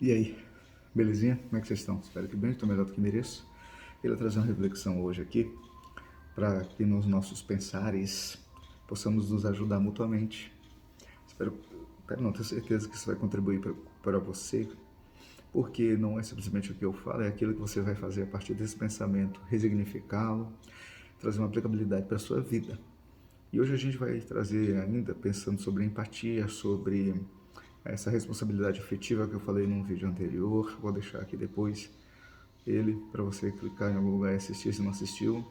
E aí, belezinha? Como é que vocês estão? Espero que bem, estou melhor do que mereço. Queria trazer uma reflexão hoje aqui, para que nos nossos pensares possamos nos ajudar mutuamente. Espero não, tenho certeza que isso vai contribuir para você, porque não é simplesmente o que eu falo, é aquilo que você vai fazer a partir desse pensamento, resignificá-lo, trazer uma aplicabilidade para a sua vida. E hoje a gente vai trazer ainda, pensando sobre empatia, sobre essa responsabilidade afetiva que eu falei num vídeo anterior. Vou deixar aqui depois ele para você clicar em algum lugar e assistir se não assistiu.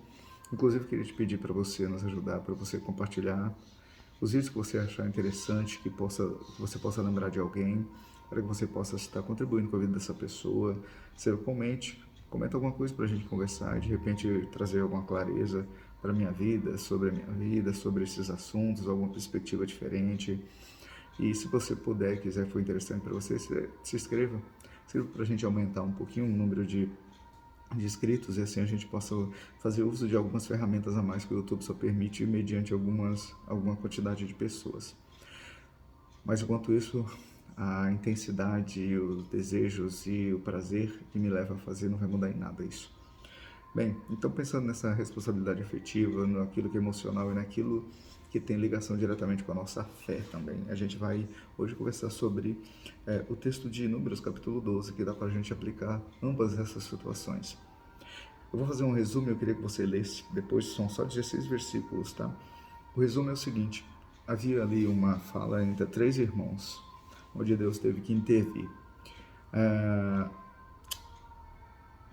Inclusive queria te pedir para você nos ajudar, para você compartilhar os vídeos que você achar interessante, que você possa lembrar de alguém, para que você possa estar contribuindo com a vida dessa pessoa. Você comenta alguma coisa para a gente conversar, de repente trazer alguma clareza para a minha vida, sobre esses assuntos, alguma perspectiva diferente. E se você puder, quiser, for interessante para você, se inscreva. Inscreva para a gente aumentar um pouquinho o número de inscritos, e assim a gente possa fazer uso de algumas ferramentas a mais que o YouTube só permite mediante alguma quantidade de pessoas. Mas enquanto isso, a intensidade, os desejos e o prazer que me leva a fazer não vai mudar em nada isso. Bem, então pensando nessa responsabilidade afetiva, naquilo que é emocional e naquilo que tem ligação diretamente com a nossa fé também, a gente vai hoje conversar sobre o texto de Números, capítulo 12, que dá para a gente aplicar ambas essas situações. Eu vou fazer um resumo e eu queria que você lesse, depois são só 16 versículos, tá? O resumo é o seguinte: havia ali uma fala entre três irmãos, onde Deus teve que intervir.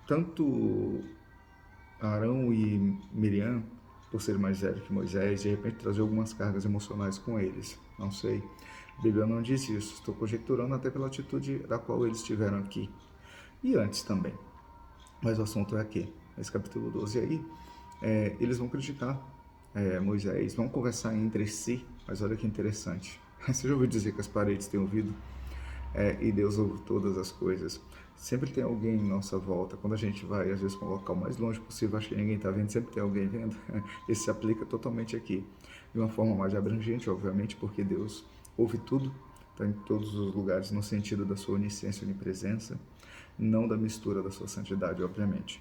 Tanto Arão e Miriam, por ser mais velho que Moisés, de repente trazer algumas cargas emocionais com eles. Não sei. A Bíblia não diz isso. Estou conjecturando até pela atitude da qual eles tiveram aqui. E antes também. Mas o assunto é aqui, nesse capítulo 12. E aí, eles vão criticar Moisés, vão conversar entre si. Mas olha que interessante. Você já ouviu dizer que as paredes têm ouvido? E Deus ouve todas as coisas. Sempre tem alguém em nossa volta. Quando a gente vai, às vezes, para um local mais longe possível, acho que ninguém está vendo, sempre tem alguém vendo. Esse se aplica totalmente aqui. De uma forma mais abrangente, obviamente, porque Deus ouve tudo, está em todos os lugares, no sentido da sua onisciência e onipresença, não da mistura da sua santidade, obviamente.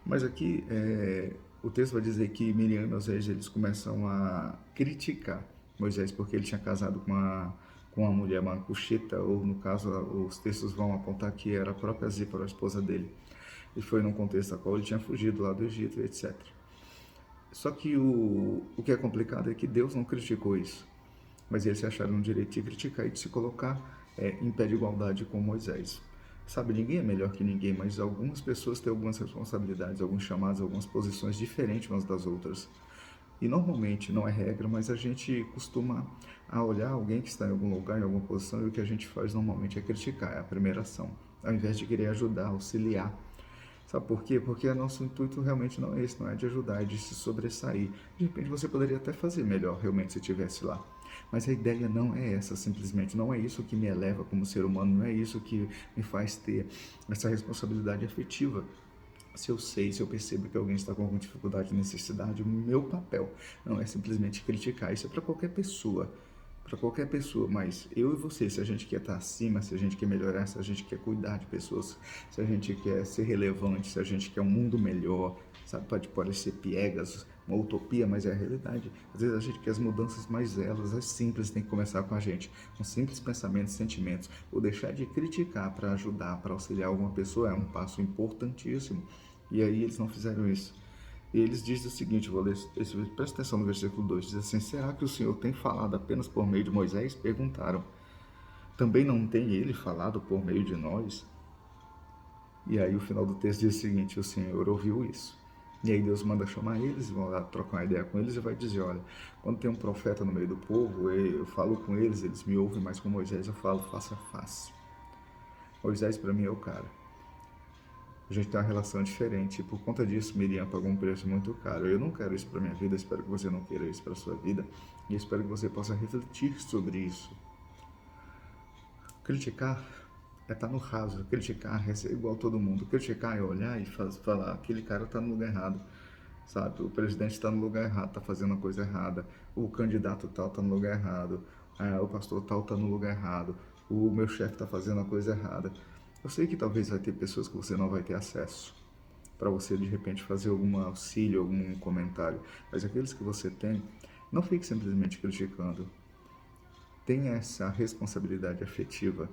Mas aqui, o texto vai dizer que Miriam e Moisés, eles começam a criticar Moisés porque ele tinha casado com uma mulher, uma cuxita, ou no caso, os textos vão apontar que era a própria Zípora, a esposa dele. E foi num contexto a qual ele tinha fugido lá do Egito, etc. Só que o que é complicado é que Deus não criticou isso, mas eles se acharam no direito de criticar e de se colocar em pé de igualdade com Moisés. Sabe, ninguém é melhor que ninguém, mas algumas pessoas têm algumas responsabilidades, alguns chamados, algumas posições diferentes umas das outras. E normalmente, não é regra, mas a gente costuma a olhar alguém que está em algum lugar, em alguma posição, e o que a gente faz normalmente é criticar, é a primeira ação, ao invés de querer ajudar, auxiliar. Sabe por quê? Porque nosso intuito realmente não é esse, não é de ajudar, é de se sobressair. De repente você poderia até fazer melhor realmente se estivesse lá. Mas a ideia não é essa, simplesmente. Não é isso que me eleva como ser humano, não é isso que me faz ter essa responsabilidade afetiva. Se eu sei, se eu percebo que alguém está com alguma dificuldade e necessidade, o meu papel não é simplesmente criticar. Isso é para qualquer pessoa, mas eu e você, se a gente quer estar acima, se a gente quer melhorar, se a gente quer cuidar de pessoas, se a gente quer ser relevante, se a gente quer um mundo melhor, sabe, pode parecer piegas, uma utopia, mas é a realidade. Às vezes a gente quer as mudanças mais elas, as simples, tem que começar com a gente, com simples pensamentos, sentimentos. Ou deixar de criticar para ajudar, para auxiliar alguma pessoa é um passo importantíssimo. E aí eles não fizeram isso. E eles dizem o seguinte, vou ler, presta atenção no versículo 2, diz assim: será que o Senhor tem falado apenas por meio de Moisés? Perguntaram. Também não tem ele falado por meio de nós? E aí o final do texto diz o seguinte: o Senhor ouviu isso. E aí Deus manda chamar eles, vão lá trocar uma ideia com eles e vai dizer: olha, quando tem um profeta no meio do povo, eu falo com eles me ouvem, mas com Moisés eu falo face a face. Moisés para mim é o cara. A gente tem uma relação diferente e por conta disso Miriam pagou um preço muito caro. Eu não quero isso para minha vida, espero que você não queira isso para sua vida e espero que você possa refletir sobre isso. Criticar é estar no raso, criticar é ser igual a todo mundo. Criticar é olhar e falar: aquele cara está no lugar errado, sabe? O presidente está no lugar errado, está fazendo a coisa errada. O candidato tal está no lugar errado. O pastor tal está no lugar errado. o meu chefe está fazendo a coisa errada. Eu sei que talvez vai ter pessoas que você não vai ter acesso para você de repente fazer algum auxílio, algum comentário, mas aqueles que você tem, não fique simplesmente criticando. Tenha essa responsabilidade afetiva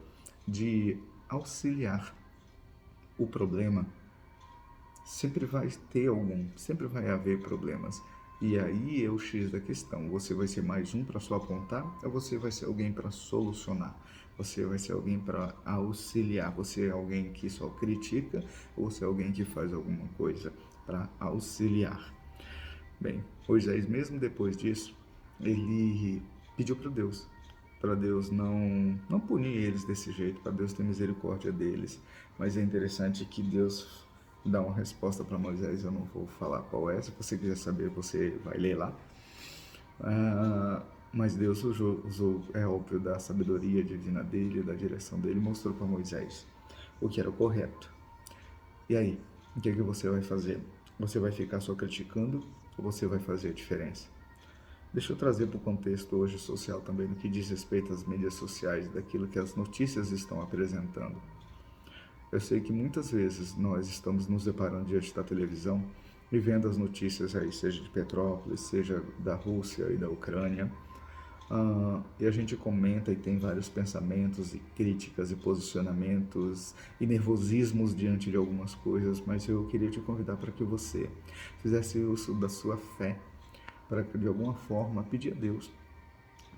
de auxiliar. O problema sempre vai ter algum, sempre vai haver problemas. E aí é o X da questão. Você vai ser mais um para só apontar ou você vai ser alguém para solucionar? Você vai ser alguém para auxiliar? Você é alguém que só critica ou você é alguém que faz alguma coisa para auxiliar? Bem, Moisés, mesmo depois disso, ele pediu para Deus não punir eles desse jeito, para Deus ter misericórdia deles. Mas é interessante que Deus dá uma resposta para Moisés, eu não vou falar qual é, se você quiser saber, você vai ler lá. Mas Deus usou, é óbvio, da sabedoria divina dele, da direção dele, mostrou para Moisés o que era o correto. E aí, o que você vai fazer? Você vai ficar só criticando ou você vai fazer a diferença? Deixa eu trazer para o contexto hoje social também, no que diz respeito às mídias sociais, daquilo que as notícias estão apresentando. Eu sei que muitas vezes nós estamos nos deparando diante da televisão e vendo as notícias aí, seja de Petrópolis, seja da Rússia e da Ucrânia, e a gente comenta e tem vários pensamentos e críticas e posicionamentos e nervosismos diante de algumas coisas, mas eu queria te convidar para que você fizesse uso da sua fé, para que de alguma forma pedir a Deus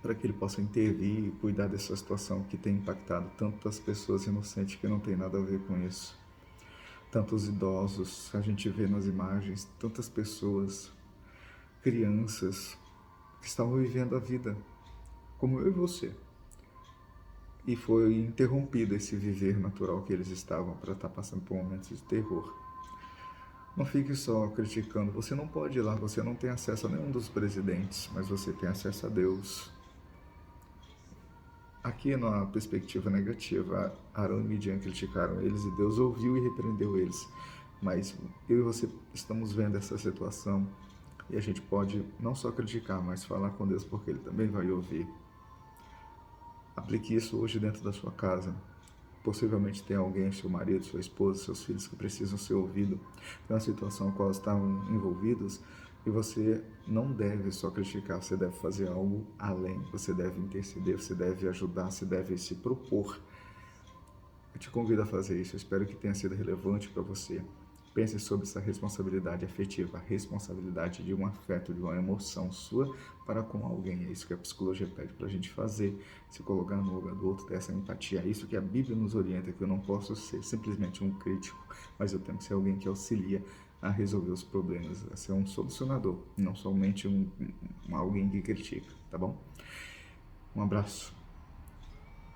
para que ele possa intervir e cuidar dessa situação que tem impactado tantas pessoas inocentes que não tem nada a ver com isso. Tantos idosos, a gente vê nas imagens, tantas pessoas, crianças, que estavam vivendo a vida como eu e você. E foi interrompido esse viver natural que eles estavam para estar passando por momentos de terror. Não fique só criticando, você não pode ir lá, você não tem acesso a nenhum dos presidentes, mas você tem acesso a Deus. Aqui na perspectiva negativa, Arão e Midian criticaram eles e Deus ouviu e repreendeu eles. Mas eu e você estamos vendo essa situação e a gente pode não só criticar, mas falar com Deus porque Ele também vai ouvir. Aplique isso hoje dentro da sua casa. Possivelmente tem alguém, seu marido, sua esposa, seus filhos que precisam ser ouvidos. Tem uma situação com a qual estão envolvidos e você não deve só criticar, você deve fazer algo além. Você deve interceder, você deve ajudar, você deve se propor. Eu te convido a fazer isso, eu espero que tenha sido relevante para você. Pense sobre essa responsabilidade afetiva, a responsabilidade de um afeto, de uma emoção sua para com alguém. É isso que a psicologia pede para a gente fazer, se colocar no lugar do outro, ter essa empatia. É isso que a Bíblia nos orienta, que eu não posso ser simplesmente um crítico, mas eu tenho que ser alguém que auxilia a resolver os problemas, a ser um solucionador, não somente alguém que critica, tá bom? Um abraço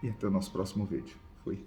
e até o nosso próximo vídeo. Fui.